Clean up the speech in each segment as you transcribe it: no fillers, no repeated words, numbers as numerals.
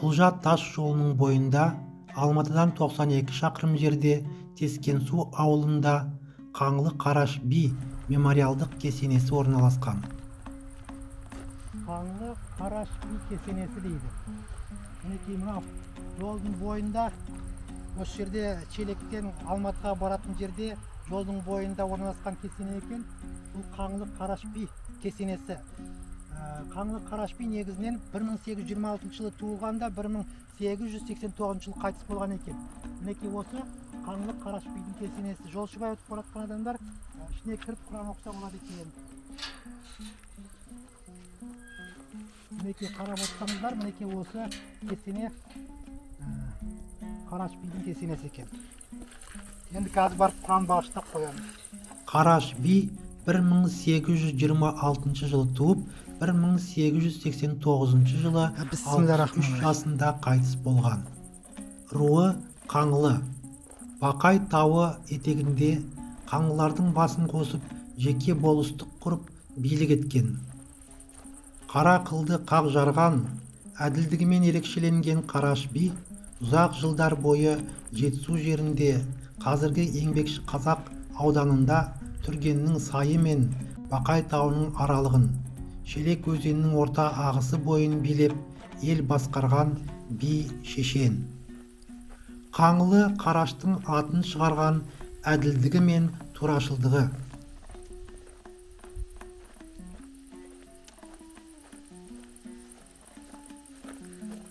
Құлжа тас жолының бойында Алматыдан 92 шақырым жерде Тескенсу ауылында Қаңлы Қараш би мемориалдық кесенесі орналасқан. Қаңлы Қараш би кесенесі дейді. Мінекей мынау жолдың бойында, осы жерде Челектен Алматыға баратын жерде жолдың бойында орналасқан кесене екен. Бұл Қаңлы Қараш би кесенесі. Қаңлы Қараш би негізінен 1826 жылы туылғанда 1889 жылы қайтыс болған екен. Мінекей осы Қаңлы Қараш бидің кесенесі. Жолшыбай өтіп бара жатқан адамдар ішіне кіріп Құран оқыса болады екен. Мінекей қарап отырсаңыздар, мінекей осы кесене Қараш бидің кесенесі екен. Енді қазір барып Құран бағыштап қоямыз. Қараш би 1826 жылы туып, 1889 жылы 63 жасында қайтыс болған. Руы Қаңлы. Бақай тауы етегінде қаңлылардың басын қосып, жеке болыстық құрып, билік еткен. Қара қылды қақ жарған, әділдігімен ерекшеленген Қараш би ұзақ жылдар бойы Жетісу жерінде, қазіргі Еңбекші Қазақ ауданында Түргеннің сайы мен Бақай тауының аралығын, Шелек өзенінің орта ағысы бойын билеп, ел басқарған би шешен. Қаңлы Қараштың атын шығарған әділдігі мен турашылдығы.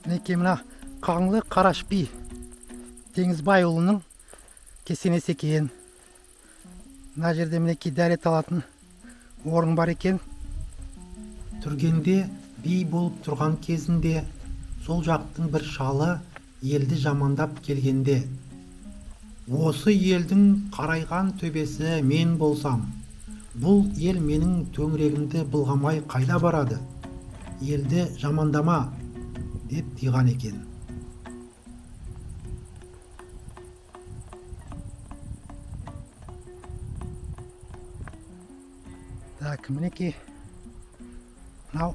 Мінекей мына Қаңлы Қараш би Теңізбайұлының кесенесі екен. Мына жерде мінекей дәрет алатын орын бар екен. Түргенде би болып тұрған кезінде сол жақтың бір шалы елді жамандап келгенде: осы елдің қарайған төбесі мен болсам, бұл ел менің төңірегімді былғамай қайда барады? Елді жамандама, деп тиған екен. Так, мінекей мынау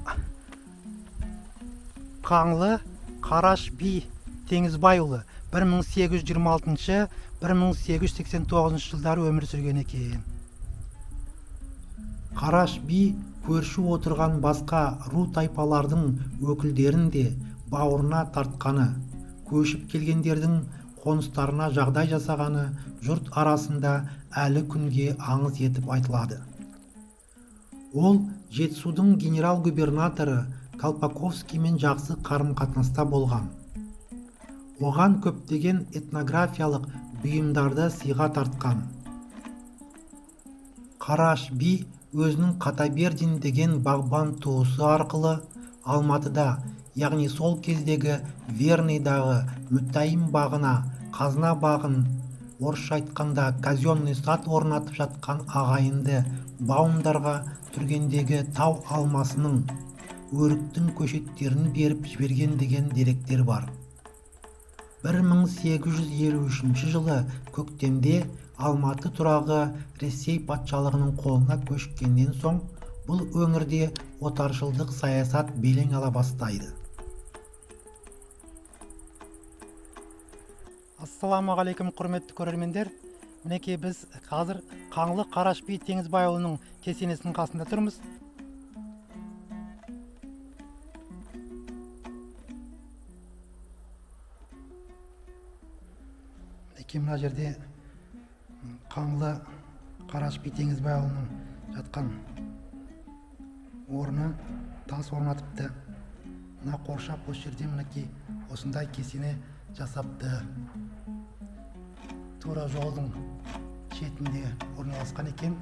Қаңлы Қараш би Теңізбайұлы 1826-1889 жылдары өмір сүрген екен. Қараш би көрші отырған басқа ру тайпалардың өкілдерін де бауырына тартқаны, көшіп келгендердің қоныстарына жағдай жасағаны жұрт арасында әлі күнге аңыз етіп айтылады. Ол Жетісудың генерал-губернаторы Колпаковскиймен жақсы қарым-қатынаста болған. Оған көптеген этнографиялық бұйымдарды сыйға тартқан. Қараш би өзінің Қатабердин деген бағбан туысы арқылы Алматыда, яғни сол кездегі Верныйдағы Мүттайым бағына, қазына бағын, орысша айтқанда казенный сад орнатып жатқан ағайынды бауымдарға Түргендегі тау алмасының, өріктің көшеттерін беріп жіберген деген деректер бар. 1853 жылы көктемде Алматы тұрағы Ресей патшалығының қолына көшкеннен соң бұл өңірде отаршылдық саясат белең ала бастайды. Ассаламағалейкум, құрметті көрермендер. Мінекей біз қазір Қаңлы Қараш би Теңізбайұлының кесенесінің қасында тұрмыз. Мінекей мына жерде Қаңлы Қараш би Теңізбайұлының жатқан орны тас орнатыпты. Мына қоршап осы жерде мінекей осындай кесене жасапты. Тура жолдың шетінде орналасқан екен.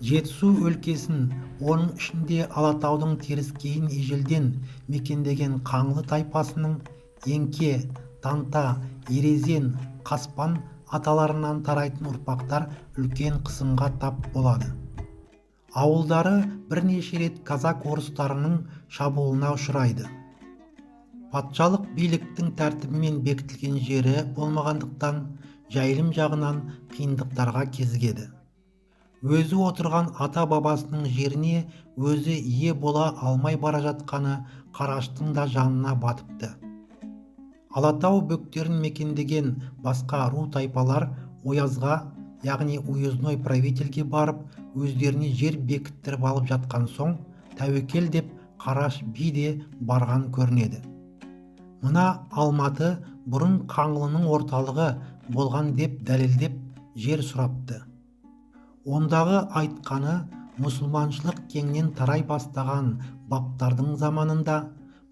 Жетісу өлкесін, оның ішінде Алатаудың теріскейін ежелден мекендеген Қаңлы тайпасының Еңке, Танта, Ерезен, Қаспан аталарынан тарайтын ұрпақтар үлкен қысымға тап болады. Ауылдары бірнеше рет казак орыстарының шабуылына ұшырайды. Патшалық биліктің тәртібімен бекітілген жері болмағандықтан жайылым жағынан қиындықтарға кезігеді. өзі отырған ата-бабасының жеріне өзі ие бола алмай бара жатқаны Қараштың да жанына батыпты. Алатау бөктерін мекендеген басқа ру тайпалар Оязға, яғни уездной правительге барып, өздеріне жер бекіттіріп алып жатқан соң, тәуекел деп Қараш би де барған көрінеді. Мына Алматы бұрын Қаңлының орталығы болған деп дәлелдеп жер сұрапты. Ондағы айтқаны мұсылманшылық кеңінен тарай бастаған баптардың заманында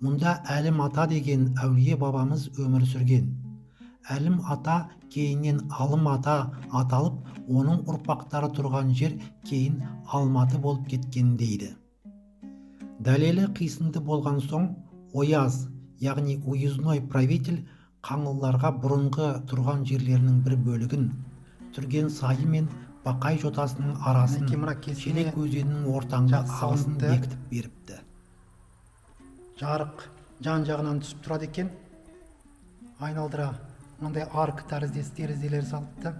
мұнда Әлім ата деген әулие бабамыз өмір сүрген. Әлім ата кейіннен Алым ата аталып, оның ұрпақтары тұрған жер кейін Алматы болып кеткен дейді. Дәлелі қисынды болған соң, Ояз, яғни уездной правитель, қаңлыларға бұрынғы тұрған жерлерінің бір бөлігін, Түрген сайы мен Бақай жотасының арасын Шелек өзенінің ортаңғы ағысын бекітіп беріпті. Жарық жан-жағынан түсіп тұрады екен. Айналдыра мынандай арк тәріздес терезелер салыпты.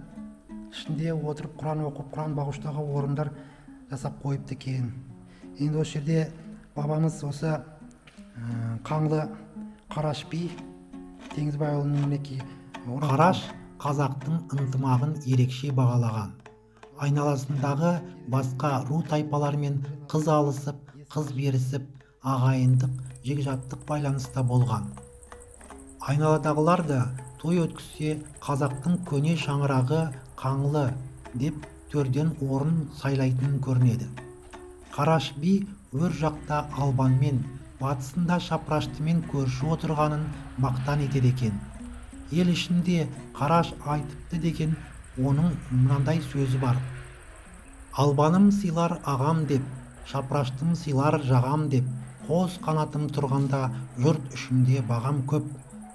Ішінде отырып Құран оқып, Құран бағыштағы орындар жасап қойыпты екен. Енді осы жерде бабамыз осы Қаңлы Қараш би Теңізбайұлының мінекей Қараш қазақтың ынтымағын ерекше бағалаған. Айналасындағы басқа ру тайпалармен қыз алысып, қыз берісіп, ағайындық, жекжаттық байланыста болған. Айналадағылар да той өткізсе қазақтың көне шаңырағы Қаңлы деп төрден орын сайлайтын көрінеді. Қараш би өр жақта Албанмен, батысында Шапраштымен көрші отырғанын мақтан етеді екен. Ел ішінде Қараш айтыпты деген оның мынандай сөзі бар. Албаным сыйлар ағам деп, Шапраштым сыйлар жағам деп, қос қанатым тұрғанда жұрт үшінде бағам көп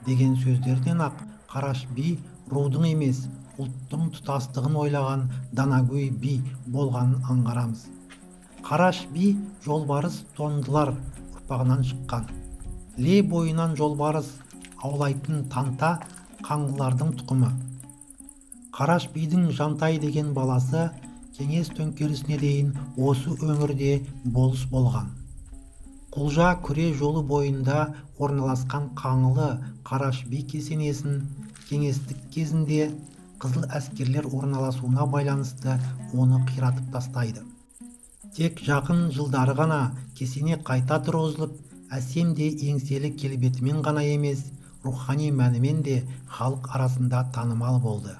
деген сөздерден ақ Қараш би рудың емес, ұлттың тұтастығын ойлаған данагөй би болғанын аңғарамыз. Қараш би жолбарыс тондылар ұрпағынан шыққан. Ле бойынан жолбарыс аулайтын танта қаңлылардың тұқымы. Қараш бидің Жантай деген баласы кеңес төңкерісіне дейін осы өңірде болыс болған. Құлжа күре жолы бойында орналасқан Қаңлы Қараш би кесенесін кеңестік кезінде қызыл әскерлер орналасуына байланысты оны қиратып тастайды. Тек жақын жылдары ғана кесене қайта тұрғызылып, әсем де еңселі келбетімен ғана емес, рухани мәнімен де халық арасында танымал болды.